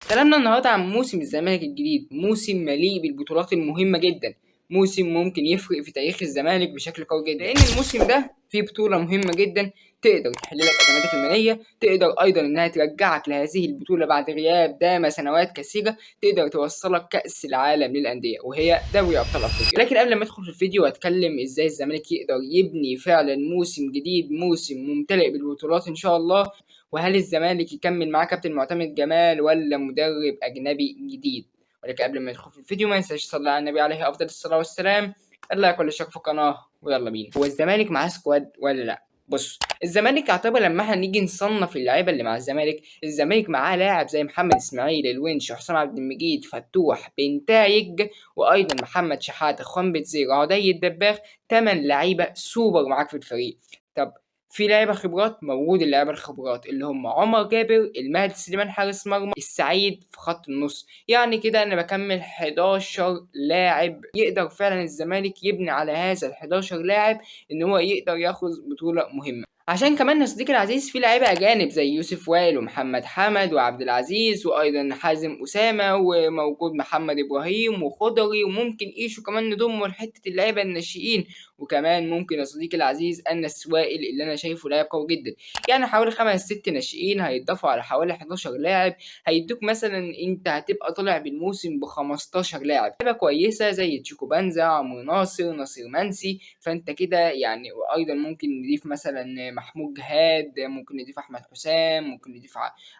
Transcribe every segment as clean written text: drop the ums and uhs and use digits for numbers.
كلامنا النهارده عن موسم الزمالك الجديد، موسم مليء بالبطولات المهمة جدا، موسم ممكن يفرق في تاريخ الزمالك بشكل قوي جدا، لأن الموسم ده فيه بطولة مهمة جدا تقدر تحل لك أزماتك المالية، تقدر أيضا إنها ترجعك لهذه البطولة بعد غياب دام سنوات كثيرة، تقدر توصلك كأس العالم للأندية وهي دوري أبطال أفريقيا. لكن قبل ما أدخل في الفيديو وأتكلم إزاي الزمالك يقدر يبني فعلا موسم جديد، موسم ممتلئ بالبطولات إن شاء الله، وهل الزمالك يكمل معاه كابتن معتمد جمال ولا مدرب أجنبي جديد؟ ولكن قبل ما ندخل في الفيديو ما ننساش تصلي على النبي عليه أفضل الصلاة والسلام. الله يكون اشترك في القناة ويلا بينا. هو الزمالك معاه سكواد ولا لأ؟ بص، الزمالك يعتبر لما احنا نيجي نصنف اللعيبه اللي مع الزمالك معاه لاعب زي محمد اسماعيل، الونش، حسام عبد المجيد، فتوح، بنتايج، وايضا محمد شحاته، خوان بتزير، عدي الدباغ. 8 لعيبه سوبر معاك في الفريق. طب في لعيبه خبرات، موجود اللعيبه الخبرات اللي هم عمر جابر، المهدي سليمان حارس مرمى، السعيد في خط النص. يعني كده انا بكمل 11 لاعب يقدر فعلا الزمالك يبني على هذا ال 11 لاعب ان هو يقدر ياخذ بطوله مهمه. عشان كمان يا صديقي العزيز في لعيبه اجانب زي يوسف وائل ومحمد حمد وعبد العزيز وايضا حازم اسامه، وموجود محمد ابراهيم وخضري، وممكن ايشو كمان نضمه لحته اللعيبه الناشئين. وكمان ممكن يا صديقي العزيز انس وائل اللي انا شايفه لاعب قوي جدا. يعني حوالي 5 6 ناشئين هيتضافوا على حوالي 11 لاعب، هيدوك مثلا انت هتبقى طالع بالموسم ب 15 لاعب، لعيبه كويسه زي تشيكو بنزا، عمرو ناصر، ناصر منسي. فانت كده يعني، وايضا ممكن نضيف مثلا محمود جهاد، ممكن نضيف احمد حسام، ممكن نضيف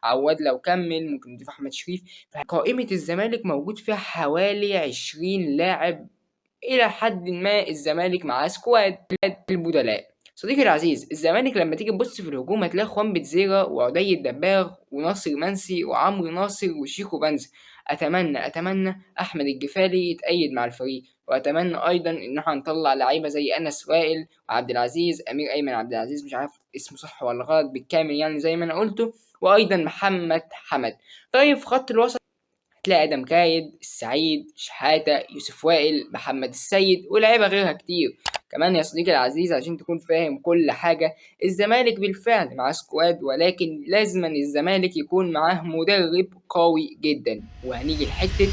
عواد لو كمل، ممكن نضيف احمد شريف. فقائمه الزمالك موجود فيها حوالي 20 لاعب. إلى حد ما الزمالك معاه سكواد البدلاء. صديقي العزيز، الزمالك لما تيجي تبص في الهجوم هتلاقي خوان بتزيرة وعدي الدباغ وناصر منسي وعمرو ناصر وشيكو بنز. أتمنى أحمد الجفالي يتأيد مع الفريق، وأتمنى أيضا إن احنا نطلع لعيبة زي أنس وائل وعبد العزيز أمير أيمن عبد العزيز، مش عارف اسمه صح ولا غلط بالكامل يعني زي ما أنا قلته، وأيضا محمد حمد. طيب في خط الوسط هتلاقي آدم كايد، السعيد، شحاتة، يوسف وائل، محمد السيد ولاعيبة غيرها كتير. كمان يا صديقي العزيز عشان تكون فاهم كل حاجة، الزمالك بالفعل معاه سكواد، ولكن لازما الزمالك يكون معاه مدرب قوي جدا. وهنيجي لحتة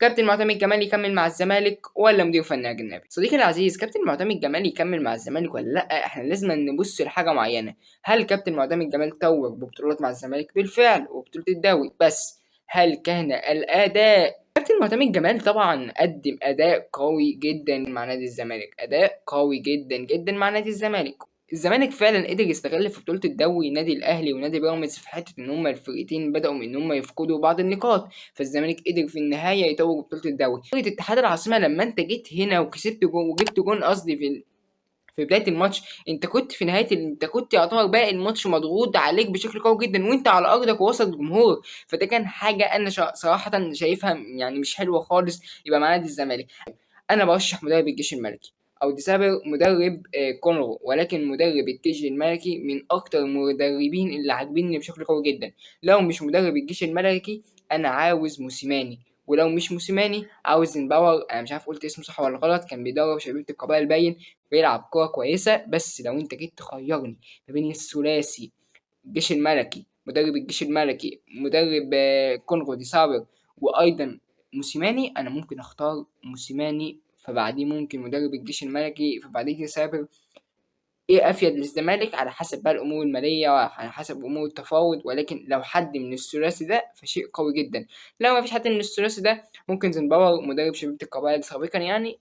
كابتن معتمد جمال يكمل مع الزمالك ولا مدير فني اجنبي. صديقي العزيز، كابتن معتمد جمال يكمل مع الزمالك ولا لا؟ احنا لازم نبص لحاجه معينه. هل كابتن معتمد جمال توج ببطولات مع الزمالك؟ بالفعل، وبطوله الدوري، بس هل كان الاداء؟ كابتن معتمد جمال طبعا قدم اداء قوي جدا مع نادي الزمالك، اداء قوي جدا جدا مع نادي الزمالك. الزمالك فعلا قدر يستغل في بطولة الدوري نادي الأهلي ونادي بيراميدز في حتة إن هما الفرقتين بدأوا إن هما يفقدوا بعض النقاط، فالزمالك قدر في النهاية يتوج بطولة الدوري. بطولة اتحاد العاصمة لما أنت جيت هنا وكسبت جون وجبت جون قصدي في بداية الماتش، انت كنت في نهاية انت كنت يعتبر باقي الماتش مضغوط عليك بشكل قوي جدا وانت على ارضك وسط الجمهور. فده كان حاجة انا صراحة شايفها يعني مش حلوة خالص يبقى مع نادي الزمالك. انا برشح مدرب الجيش الملكي او ديسابر، مدرب كونغو، ولكن مدرب الجيش الملكي من اكتر المدربين اللي عاجبيني بشكل قوي جدا. لو مش مدرب الجيش الملكي انا عاوز موسيماني، ولو مش موسيماني عاوز باور. انا مش عارف قلت اسمه صح ولا غلط، كان بيدرب شبيبة القبائل باين، بيلعب كورة كويسة. بس لو انت جيت تخيرني ما بين الثلاثي الجيش الملكي، مدرب الجيش الملكي، مدرب كونغو دي صابر، وايضا موسيماني، انا ممكن اختار موسيماني، فبعديه ممكن مدرب الجيش الملكي، فبعديه دي صابر. ايه افيد للزمالك على حسب بقى الامور الماليه وعلى حسب امور التفاوض، ولكن لو حد من الثلاثي ده فشيء قوي جدا. لو ما فيش حد من الثلاثي ده ممكن زنباور، مدرب شبيبة القبائل سابقا يعني.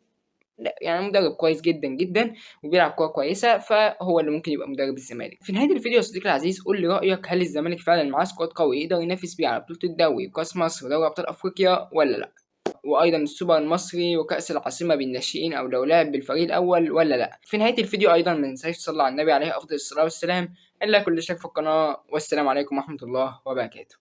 لا يعني مدرب كويس جدا جدا وبيلعب كوره كويسه، فهو اللي ممكن يبقى مدرب الزمالك. في نهايه الفيديو يا صديقي العزيز قول لي رايك، هل الزمالك فعلا معاه سكواد قوي يقدر ينافس بيه على بطوله الدوري وكاس مصر ودوري ابطال افريقيا ولا لا؟ وايضا السوبر المصري وكاس العاصمه بالناشئين او لو لعب بالفريق الاول ولا لا؟ في نهايه الفيديو ايضا ما تنساش تصلي على النبي عليه افضل الصلاه والسلام. الا كل شيء في القناه، والسلام عليكم ورحمه الله وبركاته.